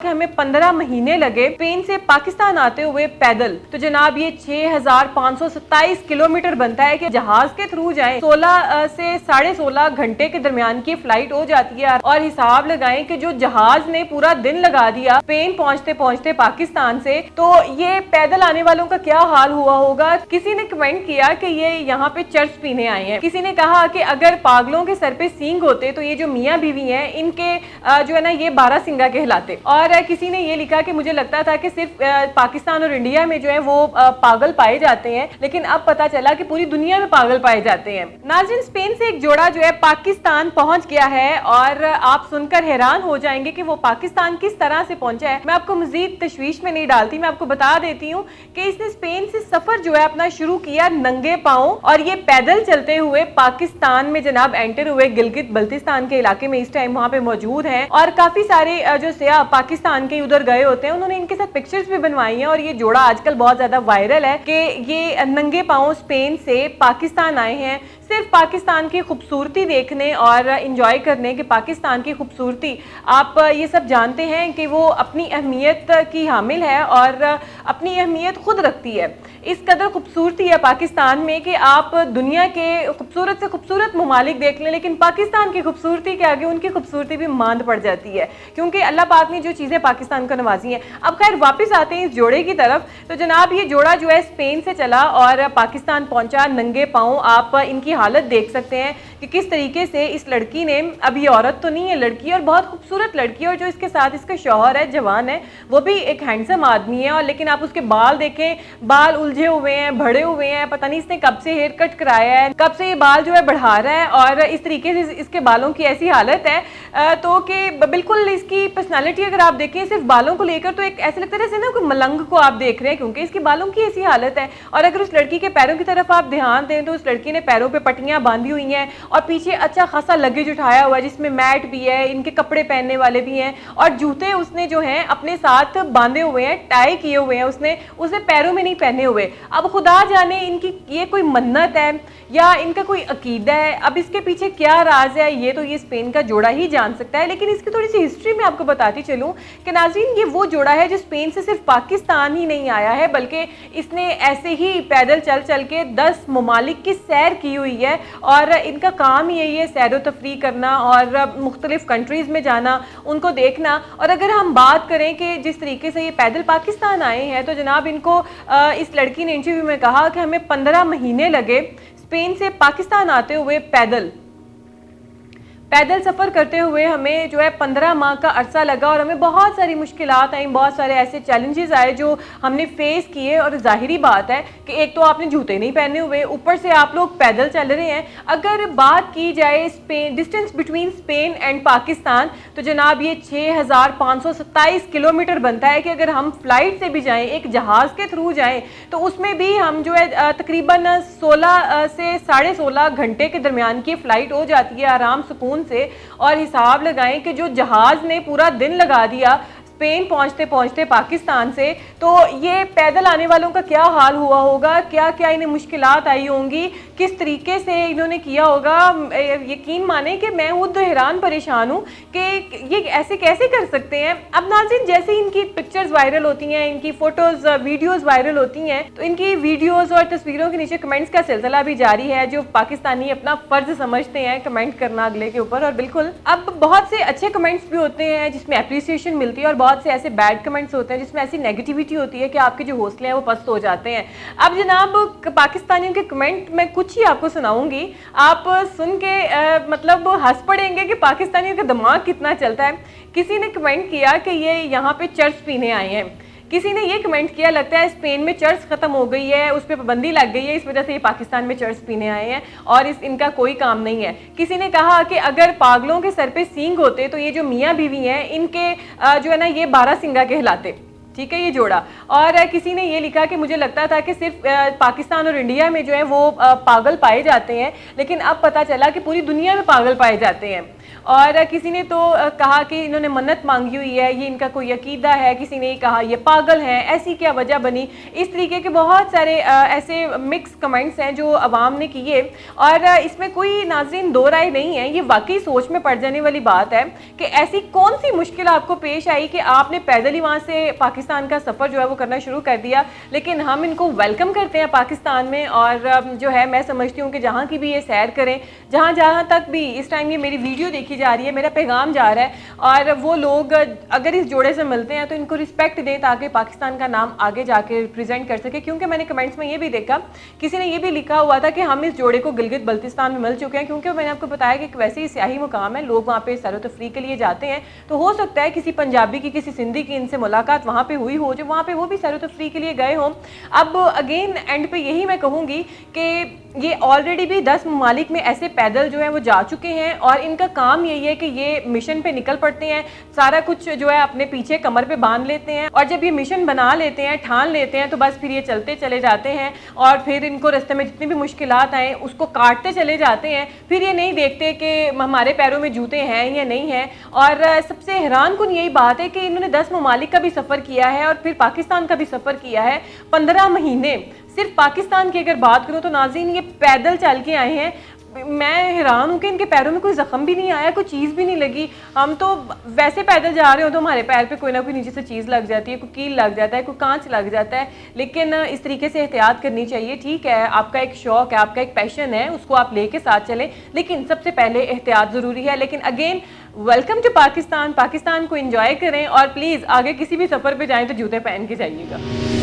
कि हमें 15 महीने लगे स्पेन से पाकिस्तान आते हुए पैदल। तो जनाब ये 6527 किलोमीटर बनता है कि जहाज के थ्रू जाएं 16 से 16.5 घंटे के दरमियान की फ्लाइट हो जाती है। और हिसाब लगाएं कि जो जहाज ने पूरा दिन लगा दिया स्पेन पहुंचते पहुंचते पाकिस्तान से, तो ये पैदल आने वालों का क्या हाल हुआ होगा। किसी ने कमेंट किया कि ये यहाँ पे चर्च पीने आए हैं। किसी ने कहा कि अगर पागलों के सर पे सींग होते तो ये जो मियाँ बीवी हैं इनके जो है ना ये 12 सिंगा कहलाते। और किसी ने ये लिखा कि मुझे लगता था कि सिर्फ पाकिस्तान और इंडिया में जो है वो पागल पाए जाते हैं, लेकिन अब पता चला कि पूरी दुनिया में पागल पाए जाते हैं। नाज़रीन, स्पेन से एक जोड़ा जो है पाकिस्तान पहुंच गया है और आप सुनकर हैरान हो जाएंगे कि वो पाकिस्तान किस तरह से पहुंचा है। मैं आपको मजीद तशवीश में नहीं डालती, मैं आपको बता देती हूँ कि इसने स्पेन से सफर जो है अपना शुरू किया नंगे पांव और ये पैदल चलते हुए पाकिस्तान में जनाब एंटर हुए। गिलगित बल्तिस्तान के इलाके में इस टाइम वहां पे मौजूद हैं और काफी सारे जो सयाह पाकिस्तान के उधर गए होते हैं उन्होंने इनके साथ पिक्चर्स भी बनवाई हैं। और ये जोड़ा आजकल बहुत ज्यादा वायरल है कि ये नंगे पांव स्पेन से पाकिस्तान आए हैं सिर्फ पाकिस्तान की खूबसूरती देखने और इंजॉय करने। कि पाकिस्तान की खूबसूरती आप ये सब जानते हैं कि वो अपनी अहमियत की हामिल है और अपनी अहमियत खुद रखती है। इस कदर खूबसूरती है पाकिस्तान में कि आप दुनिया के खूबसूरत से खूबसूरत ममालिक देख लें, लेकिन पाकिस्तान की खूबसूरती के आगे उनकी खूबसूरती भी मांद पड़ जाती है, क्योंकि अल्लाह पाक ने जो चीज़ें पाकिस्तान को नवाजी हैं। अब खैर वापस आते हैं इस जोड़े की तरफ। तो जनाब ये जोड़ा जो है स्पेन से चला और पाकिस्तान पहुंचा नंगे पाँव। आप इनकी हालत देख सकते हैं कि किस तरीके से इस लड़की ने, अभी औरत तो नहीं है लड़की, और बहुत खूबसूरत लड़की है, और जो इसके साथ इसका शौहर है जवान है वो भी एक हैंडसम आदमी है। और लेकिन आप उसके बाल देखें, बाल उलझे हुए हैं, भड़े हुए हैं, पता नहीं इसने कब से हेयर कट कराया है, कब से ये बाल जो है बढ़ा रहा है और इस तरीके से इसके बालों की ऐसी हालत है तो कि बिल्कुल इसकी पर्सनालिटी अगर आप देखें सिर्फ बालों को लेकर तो एक ऐसे लगता है जैसे ना कोई मलंग को आप देख रहे हैं, क्योंकि इसकी बालों की ऐसी हालत है। और अगर उस लड़की के पैरों की तरफ आप ध्यान दें तो उस लड़की ने पैरों पे पट्टियां बांधी हुई हैं और पीछे अच्छा खासा लगेज उठाया हुआ है जिसमें मैट भी है, इनके कपड़े पहनने वाले भी हैं और जूते उसने जो हैं अपने साथ बांधे हुए हैं, टाई किए हुए हैं उसने पैरों में नहीं पहने हुए। अब खुदा जाने इनकी ये कोई मन्नत है या इनका कोई अकीदा है, अब इसके पीछे क्या राज है ये तो ये स्पेन का जोड़ा ही जान सकता है। लेकिन इसकी थोड़ी सी हिस्ट्री में आपको बताती चलूं कि नाज़रीन ये वो जोड़ा है जो स्पेन से सिर्फ पाकिस्तान ही नहीं आया है, बल्कि इसने ऐसे ही पैदल चल चल के 10 ममालिक की सैर की हुई है। और इनका काम ही यही है सैर तफरी करना और मुख्तलिफ कंट्रीज़ में जाना, उनको देखना। और अगर हम बात करें कि जिस तरीके से ये पैदल पाकिस्तान आए हैं तो जनाब इनको इस लड़की ने इंटरव्यू में कहा कि हमें 15 महीने लगे स्पेन से पाकिस्तान आते हुए पैदल सफ़र करते हुए हमें जो है 15 माह का अरसा लगा और हमें बहुत सारी मुश्किलात आई, बहुत सारे ऐसे चैलेंजेस आए जो हमने फेस किए। और ज़ाहिरी बात है कि एक तो आपने जूते नहीं पहने हुए, ऊपर से आप लोग पैदल चल रहे हैं। अगर बात की जाए Spain, distance between Spain and Pakistan, तो जनाब ये 6527 किलोमीटर बनता है कि अगर हम फ्लाइट से भी जाएँ, एक जहाज़ के थ्रू जाएँ, तो उसमें भी हम जो है तकरीबन 16 से 16.5 घंटे के दरमियान की फ़्लाइट हो जाती है आराम सुकून से। और हिसाब लगाएं कि जो जहाज ने पूरा दिन लगा दिया स्पेन पहुंचते पहुंचते पाकिस्तान से, तो ये पैदल आने वालों का क्या हाल हुआ होगा, क्या क्या इन्हें मुश्किलात आई होंगी, किस तरीके से इन्होंने किया होगा। यकीन माने कि मैं खुद हैरान परेशान हूँ कि ये ऐसे कैसे कर सकते हैं। अब नाज़रीन जैसे इनकी पिक्चर्स वायरल होती हैं, इनकी फ़ोटोज़ वीडियोज़ वायरल होती हैं, तो इनकी वीडियोज़ और तस्वीरों के नीचे कमेंट्स का सिलसिला भी जारी है। जो पाकिस्तानी अपना फ़र्ज समझते हैं कमेंट करना अगले के ऊपर, और बिल्कुल अब बहुत से अच्छे कमेंट्स भी होते हैं जिसमें अप्रिसिएशन मिलती है और बहुत से ऐसे बैड कमेंट्स होते हैं जिसमें ऐसी नेगेटिविटी होती है कि आपके जो हौसले हैं वो पस्त हो जाते हैं। अब जनाब पाकिस्तानियों के कमेंट मैं कुछ ही आपको सुनाऊंगी, आप सुन के मतलब हंस पड़ेंगे कि पाकिस्तानियों का दिमाग कितना चलता है। किसी ने कमेंट किया कि ये यहाँ पे चर्च पीने आए हैं। किसी ने ये कमेंट किया लगता है स्पेन में चर्च खत्म हो गई है, उस पर पाबंदी लग गई है, इस वजह से ये पाकिस्तान में चर्च पीने आए हैं और इनका कोई काम नहीं है। किसी ने कहा कि अगर पागलों के सर पे सींग होते तो ये जो मियाँ बीवी हैं इनके जो है ना ये 12 सिंगा कहलाते। ठीक है ये जोड़ा। और किसी ने ये लिखा कि मुझे लगता था कि सिर्फ पाकिस्तान और इंडिया में जो है वो पागल पाए जाते हैं, लेकिन अब पता चला कि पूरी दुनिया में पागल पाए जाते हैं। और किसी ने तो कहा कि इन्होंने मन्नत मांगी हुई है, ये इनका कोई अकीदा है, किसी ने कहा ये पागल हैं, ऐसी क्या वजह बनी। इस तरीके के बहुत सारे ऐसे मिक्स कमेंट्स हैं जो अवाम ने किए और इसमें कोई नाज़रीन दो राय नहीं है। ये वाकई सोच में पड़ जाने वाली बात है कि ऐसी कौन सी मुश्किल आपको पेश आई कि आपने पैदल ही वहाँ से पाकिस्तान का सफ़र जो है वो करना शुरू कर दिया। लेकिन हम इनको वेलकम करते हैं पाकिस्तान में और जो है मैं समझती हूँ कि जहाँ की भी ये सैर करें, जहाँ जहाँ तक भी इस टाइम ये मेरी वीडियो देखी जा रही है, मेरा पैगाम जा रहा है और वो लोग अगर इस जोड़े से मिलते हैं तो इनको रिस्पेक्ट दें ताकि पाकिस्तान का नाम आगे जाके रिप्रेजेंट कर सके। क्योंकि मैंने कमेंट्स में ये भी देखा, किसी ने ये भी लिखा हुआ था कि हम इस जोड़े को गिलगित बल्तिस्तान में मिल चुके हैं। क्योंकि मैंने आपको बताया कि वैसे ही स्याही मुकाम है, लोग वहाँ पे सैर तफरीह के लिए जाते हैं, तो हो सकता है किसी पंजाबी की, किसी सिंधी की इनसे मुलाकात वहाँ पे हुई हो, जो वहाँ पे वो भी सैर तफरीह के लिए गए हों। अब अगेन एंड पे यही मैं कहूँगी कि ये ऑलरेडी भी 10 ममालिक में ऐसे पैदल जो है वो जा चुके हैं और इनका काम यही है कि ये मिशन पे निकल पड़ते हैं, सारा कुछ जो है अपने पीछे कमर पे बांध लेते हैं और जब ये मिशन बना लेते हैं, ठान लेते हैं, तो बस फिर ये चलते चले जाते हैं और फिर इनको रास्ते में जितनी भी मुश्किलात आए उसको काटते चले जाते हैं। फिर ये नहीं देखते कि हमारे पैरों में जूते हैं या नहीं हैं। और सबसे हैरान कुन यही बात है कि इन्होंने 10 ममालिक का भी सफ़र किया है और फिर पाकिस्तान का भी सफ़र किया है। 15 महीने सिर्फ पाकिस्तान की अगर बात करूँ तो नाज़रीन ये पैदल चल के आए हैं। मैं हैरान हूँ कि इनके पैरों में कोई ज़ख्म भी नहीं आया, कोई चीज़ भी नहीं लगी। हम तो वैसे पैदल जा रहे हो तो हमारे पैर पे कोई ना कोई नीचे से चीज़ लग जाती है, कोई कील लग जाता है, कोई कांच लग जाता है। लेकिन इस तरीके से एहतियात करनी चाहिए। ठीक है, आपका एक शौक़ है, आपका एक पैशन है, उसको आप लेके साथ चलें, लेकिन सबसे पहले एहतियात ज़रूरी है। लेकिन again welcome to Pakistan. Pakistan को इंजॉय करें और प्लीज़ आगे किसी भी सफ़र पर जाएँ तो जूते पहन के जाइएगा।